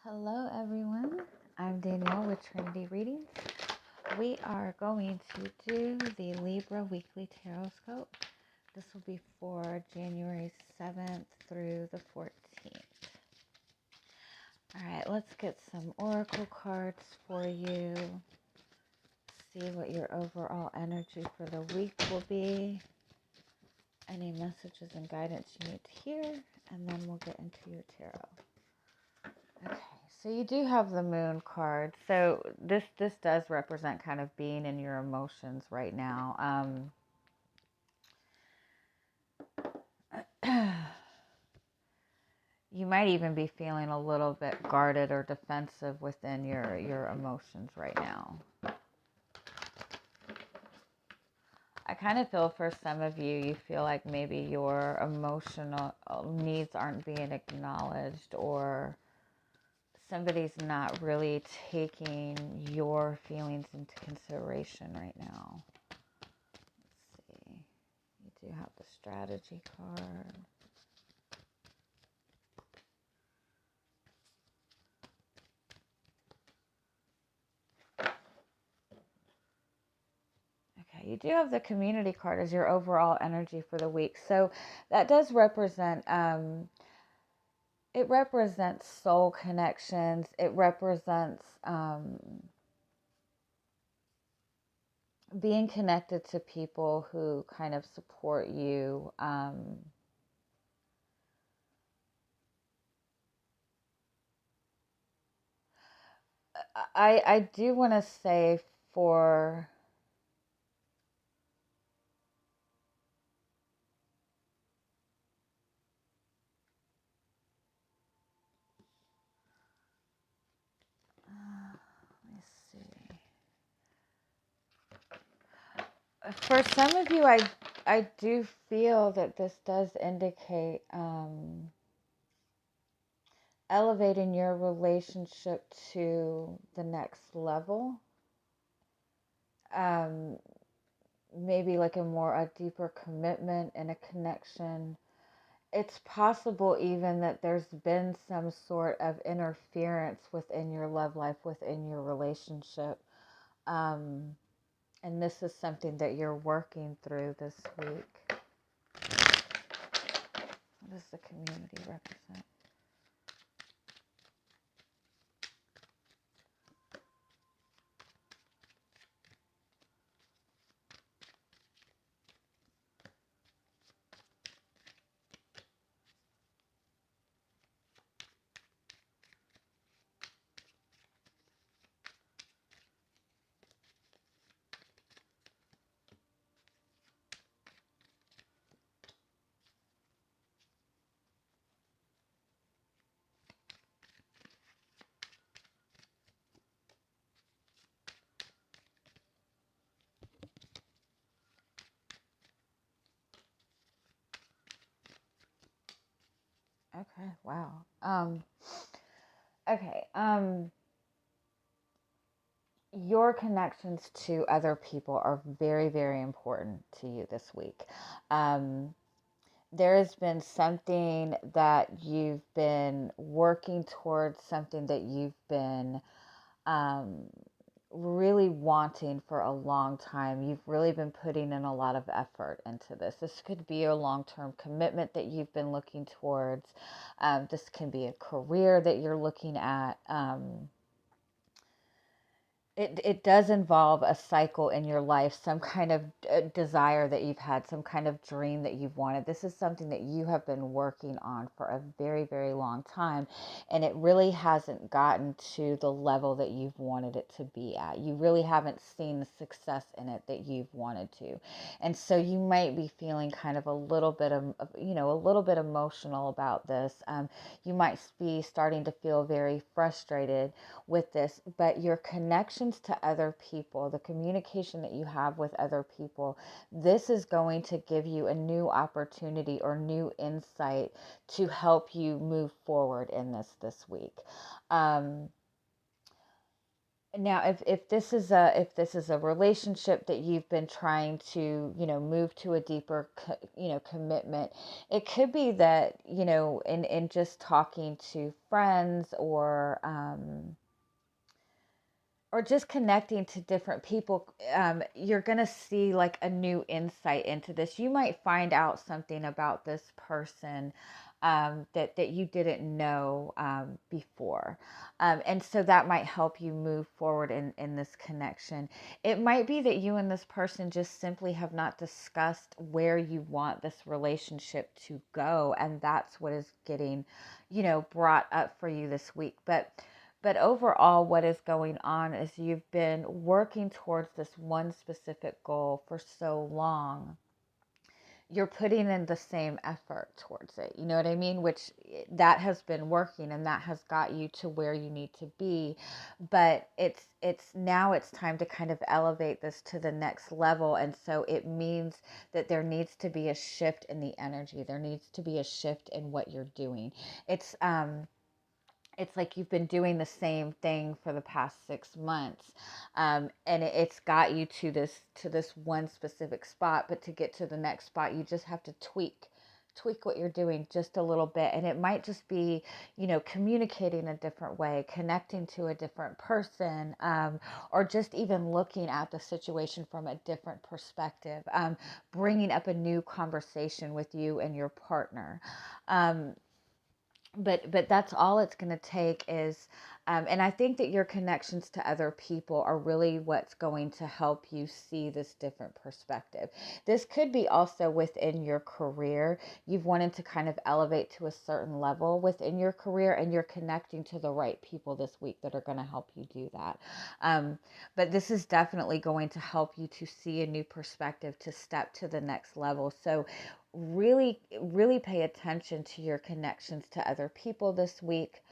Hello everyone, I'm Danielle with Trinity Reading. We are going to do the Libra Weekly Tarotscope. This will be for January 7th through the 14th. Alright, let's get some oracle cards for you. See what your overall energy for the week will be. Any messages and guidance you need to hear, and then we'll get into your tarot. Okay, so you do have the Moon card. So this does represent kind of being in your emotions right now. You might even be feeling a little bit guarded or defensive within your emotions right now. I kind of feel for some of you, you feel like maybe your emotional needs aren't being acknowledged, or somebody's not really taking your feelings into consideration right now. Let's see. You do have the strategy card. Okay, you do have the community card as your overall energy for the week. So that does represent, it represents soul connections. It represents being connected to people who kind of support you. I do want to say for let me see. For some of you, I do feel that this does indicate elevating your relationship to the next level. Maybe like a deeper commitment and a connection. It's possible even that there's been some sort of interference within your love life, within your relationship. And this is something that you're working through this week. What does the community represent? Okay, wow. Okay, your connections to other people are very, very important to you this week. There has been something that you've been working towards, something that you've been really wanting for a long time. You've really been putting in a lot of effort into this. This could be a long-term commitment that you've been looking towards. This can be a career that you're looking at. It does involve a cycle in your life, some kind of desire that you've had, some kind of dream that you've wanted. This is something that you have been working on for a very, very long time, and it really hasn't gotten to the level that you've wanted it to be at. You really haven't seen the success in it that you've wanted to. And so you might be feeling kind of a little bit of, a little bit emotional about this. You might be starting to feel very frustrated with this, but your connections to other people, the communication that you have with other people, this is going to give you a new opportunity or new insight to help you move forward in this week. Now, if this is a relationship that you've been trying to, move to a deeper, commitment, it could be that, in just talking to friends or just connecting to different people, you're going to see like a new insight into this. You might find out something about this person that you didn't know before. And so that might help you move forward in this connection. It might be that you and this person just simply have not discussed where you want this relationship to go. And that's what is getting, brought up for you this week. But overall, what is going on is you've been working towards this one specific goal for so long. You're putting in the same effort towards it. You know what I mean? Which that has been working and that has got you to where you need to be. But it's now it's time to kind of elevate this to the next level. And so it means that there needs to be a shift in the energy. There needs to be a shift in what you're doing. It's like you've been doing the same thing for the past 6 months, and it's got you to this one specific spot. But to get to the next spot, you just have to tweak what you're doing just a little bit. And it might just be, communicating a different way, connecting to a different person, or just even looking at the situation from a different perspective, bringing up a new conversation with you and your partner. Um, but that's all it's going to take is and I think that your connections to other people are really what's going to help you see this different perspective. This could be also within your career. You've wanted to kind of elevate to a certain level within your career, and you're connecting to the right people this week that are going to help you do that. But this is definitely going to help you to see a new perspective, to step to the next level. So really pay attention to your connections to other people this week.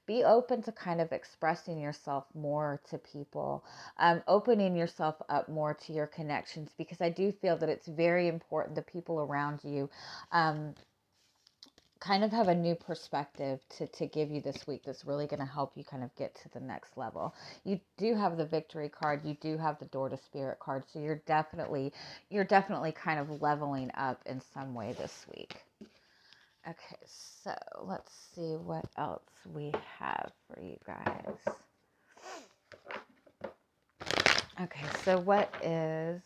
Be open to kind of expressing yourself more to people, opening yourself up more to your connections, because I do feel that it's very important the people around you um, kind of have a new perspective to give you this week that's really going to help you kind of get to the next level. You do have the victory card, you do have the door to spirit card, so you're definitely kind of leveling up in some way this week. Okay, so let's see what else we have for you guys. Okay, so what is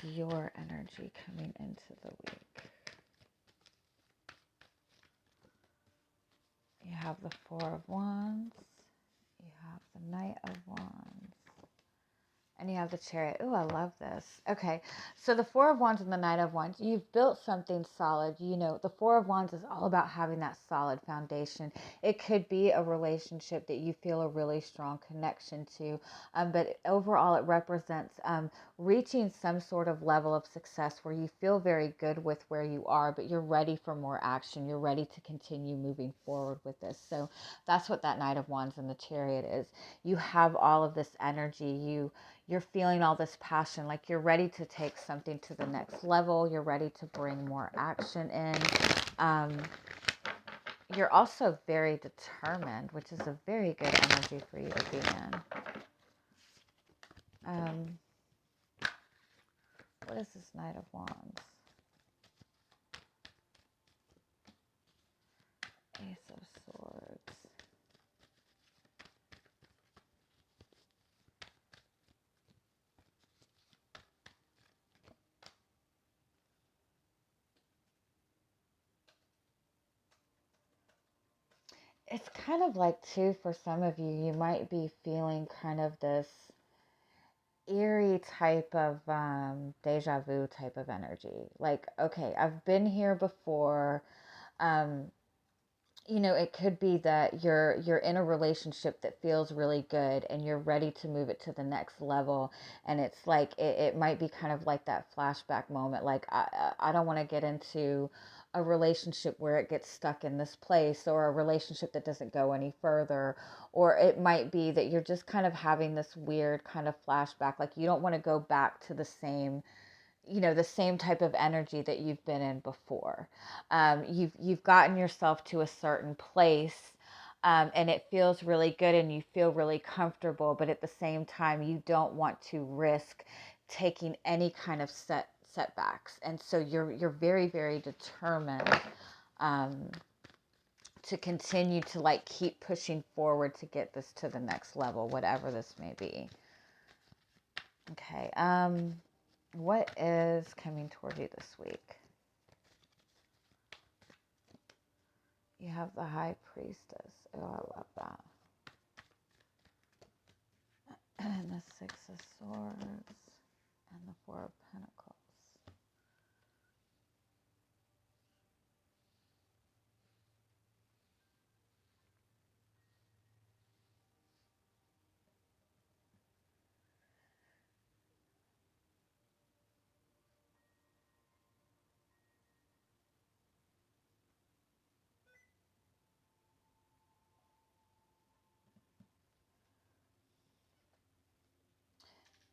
your energy coming into the week? You have the Four of Wands, you have the Knight of Wands, and you have the Chariot. Ooh, I love this. Okay, so the Four of Wands and the Knight of Wands, you've built something solid. The Four of Wands is all about having that solid foundation. It could be a relationship that you feel a really strong connection to, but overall it represents reaching some sort of level of success where you feel very good with where you are, but you're ready for more action. You're ready to continue moving forward with this. So that's what that Knight of Wands and the Chariot is. You have all of this energy. You're feeling all this passion, like you're ready to take something to the next level. You're ready to bring more action in. You're also very determined, which is a very good energy for you to be in. What is this Knight of Wands? Ace of Swords. It's kind of like, too, for some of you, you might be feeling kind of this eerie type of deja vu type of energy. Like, okay, I've been here before. Um, it could be that you're in a relationship that feels really good and you're ready to move it to the next level, and it's like it might be kind of like that flashback moment, like I don't want to get into a relationship where it gets stuck in this place, or a relationship that doesn't go any further. Or it might be that you're just kind of having this weird kind of flashback, like you don't want to go back to the same type of energy that you've been in before. You've gotten yourself to a certain place, and it feels really good and you feel really comfortable, but at the same time, you don't want to risk taking any kind of setbacks. And so you're very, very determined um, to continue to like keep pushing forward to get this to the next level, whatever this may be. Okay. What is coming toward you this week? You have the High Priestess. Oh, I love that. And the Six of Swords and the Four of Pentacles.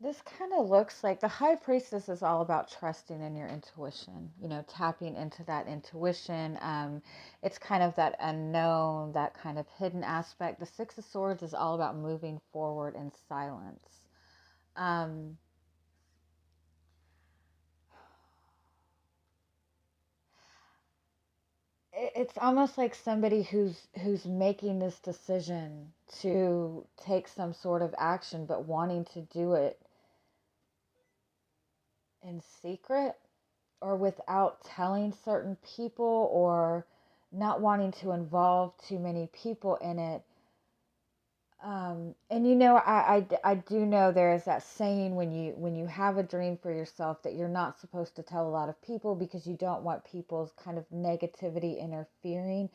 This kind of looks like the High Priestess is all about trusting in your intuition, tapping into that intuition. It's kind of that unknown, that kind of hidden aspect. The Six of Swords is all about moving forward in silence. It's almost like somebody who's making this decision to take some sort of action, but wanting to do it in secret or without telling certain people, or not wanting to involve too many people in it. And I do know there is that saying when you have a dream for yourself that you're not supposed to tell a lot of people because you don't want people's kind of negativity interfering.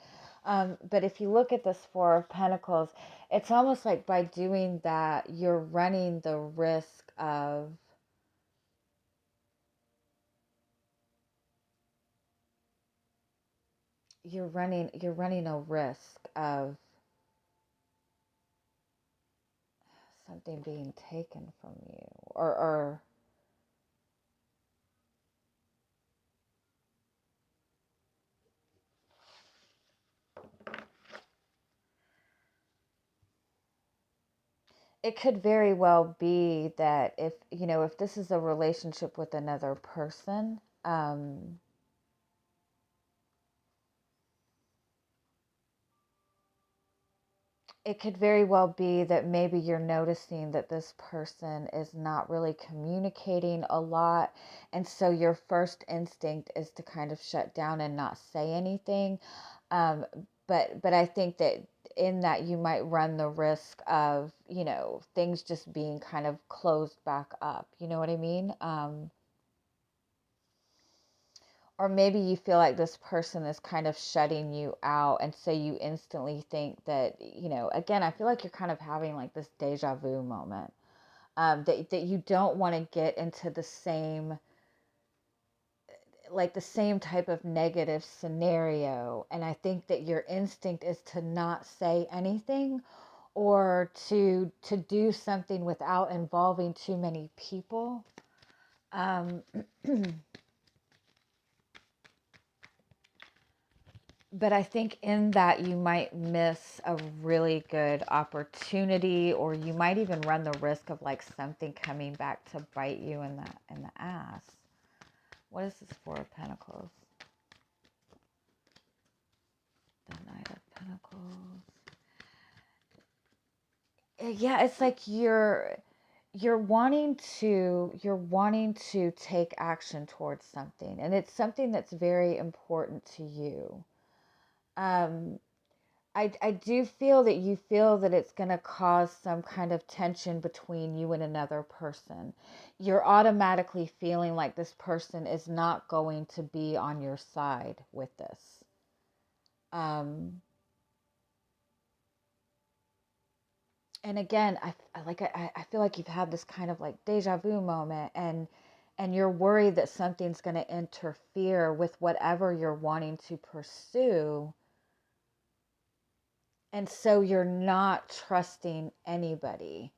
But if you look at this Four of Pentacles, it's almost like by doing that, you're running the risk of you're running a risk of something being taken from you, or it could very well be that if this is a relationship with another person, it could very well be that maybe you're noticing that this person is not really communicating a lot, and so your first instinct is to kind of shut down and not say anything. um, but I think that in that you might run the risk of things just being kind of closed back up, you know what I mean? Or maybe you feel like this person is kind of shutting you out, and so you instantly think that, again, I feel like you're kind of having like this deja vu moment, that you don't want to get into the same type of negative scenario. And I think that your instinct is to not say anything, or to do something without involving too many people. um, but I think in that you might miss a really good opportunity, or you might even run the risk of like something coming back to bite you in the ass. What is this Four of Pentacles? The Knight of Pentacles. Yeah, it's like you're wanting to take action towards something, and it's something that's very important to you. Um, I do feel that you feel that it's going to cause some kind of tension between you and another person. You're automatically feeling like this person is not going to be on your side with this. Um, and again, I feel like you've had this kind of like deja vu moment, and you're worried that something's going to interfere with whatever you're wanting to pursue. And so you're not trusting anybody.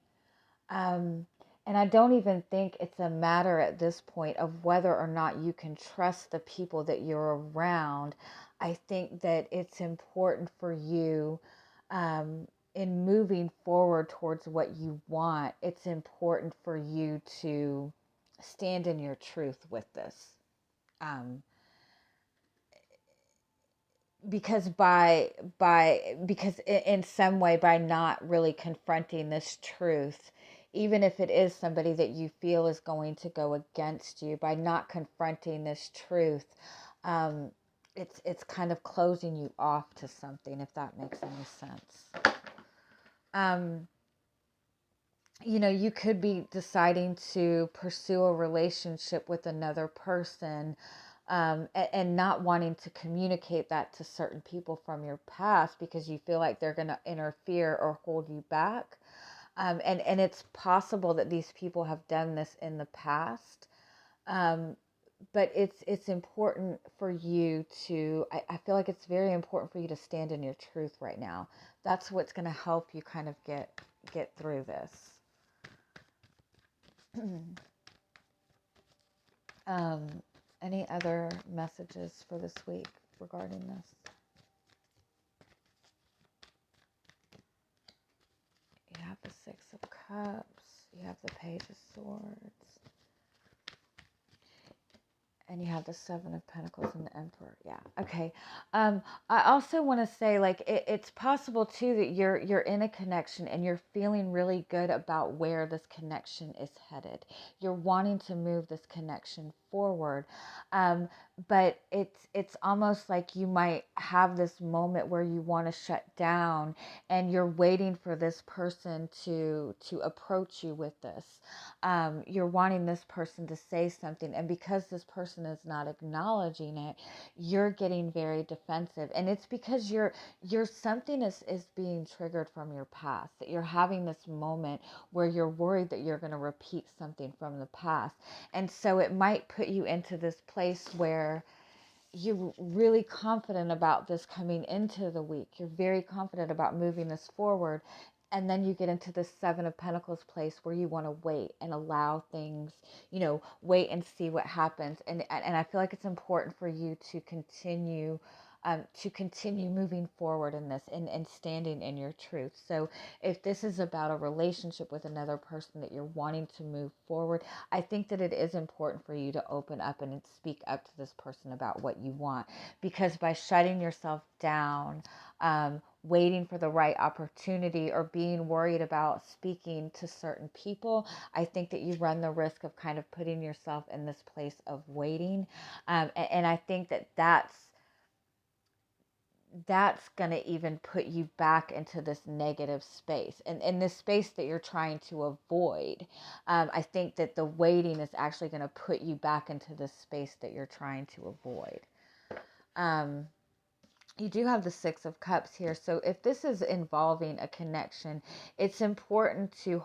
Um, and I don't even think it's a matter at this point of whether or not you can trust the people that you're around. I think that it's important for you in moving forward towards what you want, it's important for you to stand in your truth with this. Um, because because in some way, by not really confronting this truth, even if it is somebody that you feel is going to go against you, by not confronting this truth, um, it's kind of closing you off to something, if that makes any sense. um, you could be deciding to pursue a relationship with another person, and not wanting to communicate that to certain people from your past because you feel like they're going to interfere or hold you back. And it's possible that these people have done this in the past. Um, but it's important for you to, I feel like it's very important for you to stand in your truth right now. That's what's going to help you kind of get through this. um, any other messages for this week regarding this? You have the Six of Cups. You have the Page of Swords. And you have the Seven of Pentacles and the Emperor. Yeah. Okay. I also want to say, like, it's possible too that you're in a connection and you're feeling really good about where this connection is headed. You're wanting to move this connection forward. Um, but it's almost like you might have this moment where you want to shut down and you're waiting for this person to approach you with this. You're wanting this person to say something, and because this person is not acknowledging it, you're getting very defensive, and it's because you're something is being triggered from your past, that you're having this moment where you're worried that you're going to repeat something from the past. And so it might put you into this place where you're really confident about this coming into the week. You're very confident about moving this forward. And then you get into the Seven of Pentacles place where you want to wait and allow things, wait and see what happens. And I feel like it's important for you to continue moving forward in this, and standing in your truth. So if this is about a relationship with another person that you're wanting to move forward, I think that it is important for you to open up and speak up to this person about what you want, because by shutting yourself down, waiting for the right opportunity, or being worried about speaking to certain people, I think that you run the risk of kind of putting yourself in this place of waiting. And I think that that's going to even put you back into this negative space, and in this space that you're trying to avoid. I think that the waiting is actually going to put you back into this space that you're trying to avoid. You do have the Six of Cups here. So if this is involving a connection, it's important to,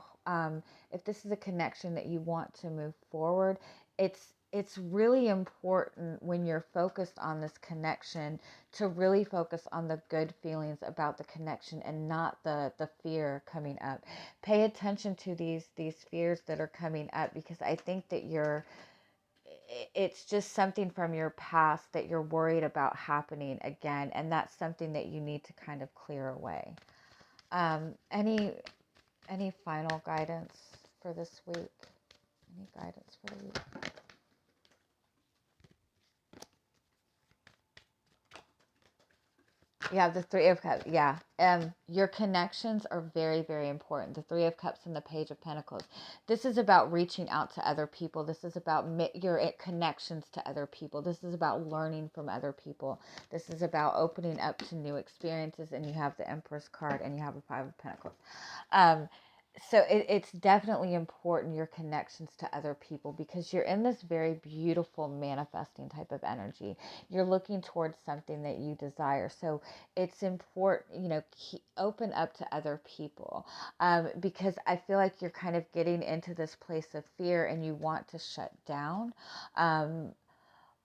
if this is a connection that you want to move forward, it's really important when you're focused on this connection to really focus on the good feelings about the connection and not the fear coming up. Pay attention to these fears that are coming up, because I think that it's just something from your past that you're worried about happening again, and that's something that you need to kind of clear away. Any final guidance for this week? Any guidance for the week? You have the Three of Cups. Yeah. Your connections are very, very important. The Three of Cups and the Page of Pentacles. This is about reaching out to other people. This is about your connections to other people. This is about learning from other people. This is about opening up to new experiences. And you have the Empress card and you have the Five of Pentacles. Um, so it's definitely important, your connections to other people, because you're in this very beautiful manifesting type of energy. You're looking towards something that you desire. So it's important, open up to other people, because I feel like you're kind of getting into this place of fear and you want to shut down.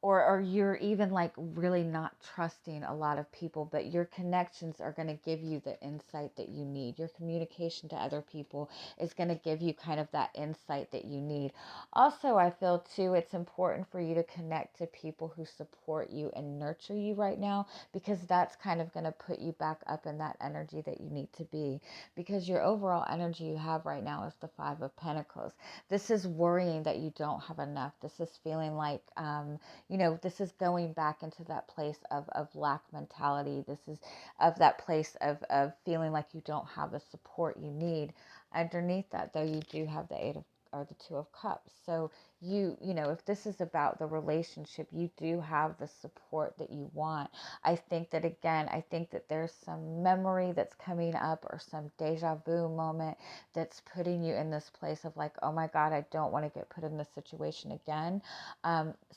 or you're even like really not trusting a lot of people, but your connections are going to give you the insight that you need. Your communication to other people is going to give you kind of that insight that you need. Also, I feel too, it's important for you to connect to people who support you and nurture you right now, because that's kind of going to put you back up in that energy that you need to be, because your overall energy you have right now is the Five of Pentacles. This is worrying that you don't have enough. This is feeling like, this is going back into that place of lack mentality. This is of that place of feeling like you don't have the support you need. Underneath that, though, you do have the Eight of or the Two of Cups. So if this is about the relationship, you do have the support that you want. I think that there's some memory that's coming up, or some deja vu moment that's putting you in this place of like, oh my God, I don't want to get put in this situation again.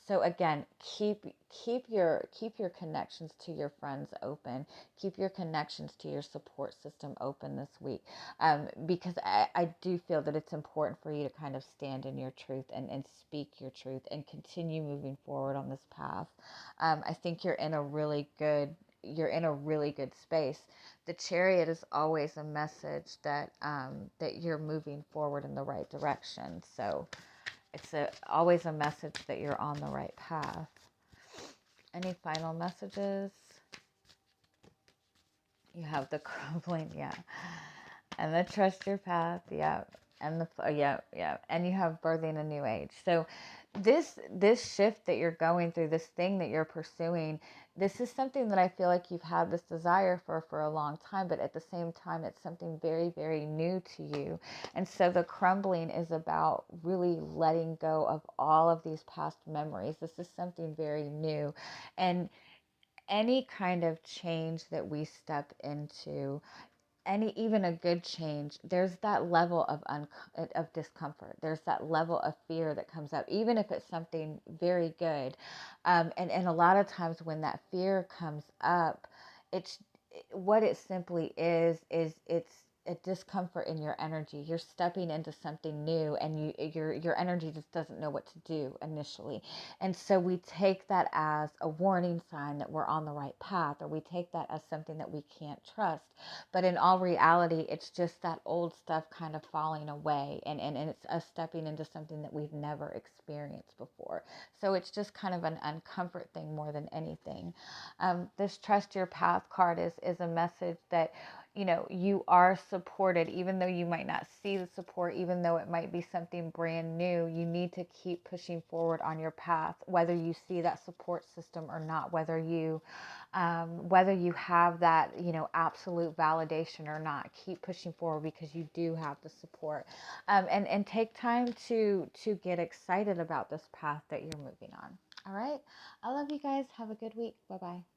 So again, keep your connections to your friends open. Keep your connections to your support system open this week, because I do feel that it's important for you to kind of stand in your truth and speak your truth and continue moving forward on this path. I think you're in a really good space. The Chariot is always a message that you're moving forward in the right direction. So it's always a message that you're on the right path. Any final messages? You have the crumbling, yeah. And the trust your path, yeah. And and you have birthing a new age. So this shift that you're going through, this thing that you're pursuing, this is something that I feel like you've had this desire for a long time, but at the same time it's something very, very new to you. And so the crumbling is about really letting go of all of these past memories. This is something very new. And any kind of change that we step into, even a good change, there's that level of discomfort. There's that level of fear that comes up, even if it's something very good. And a lot of times when that fear comes up, it's what it simply is it's a discomfort in your energy. You're stepping into something new, and your energy just doesn't know what to do initially. And so we take that as a warning sign that we're on the right path, or we take that as something that we can't trust. But in all reality, it's just that old stuff kind of falling away, and it's us stepping into something that we've never experienced before. So it's just kind of an uncomfort thing more than anything. This Trust Your Path card is a message that, you are supported, even though you might not see the support, even though it might be something brand new. You need to keep pushing forward on your path, whether you see that support system or not, whether you have that, absolute validation or not. Keep pushing forward, because you do have the support. And take time to get excited about this path that you're moving on. All right. I love you guys. Have a good week. Bye-bye.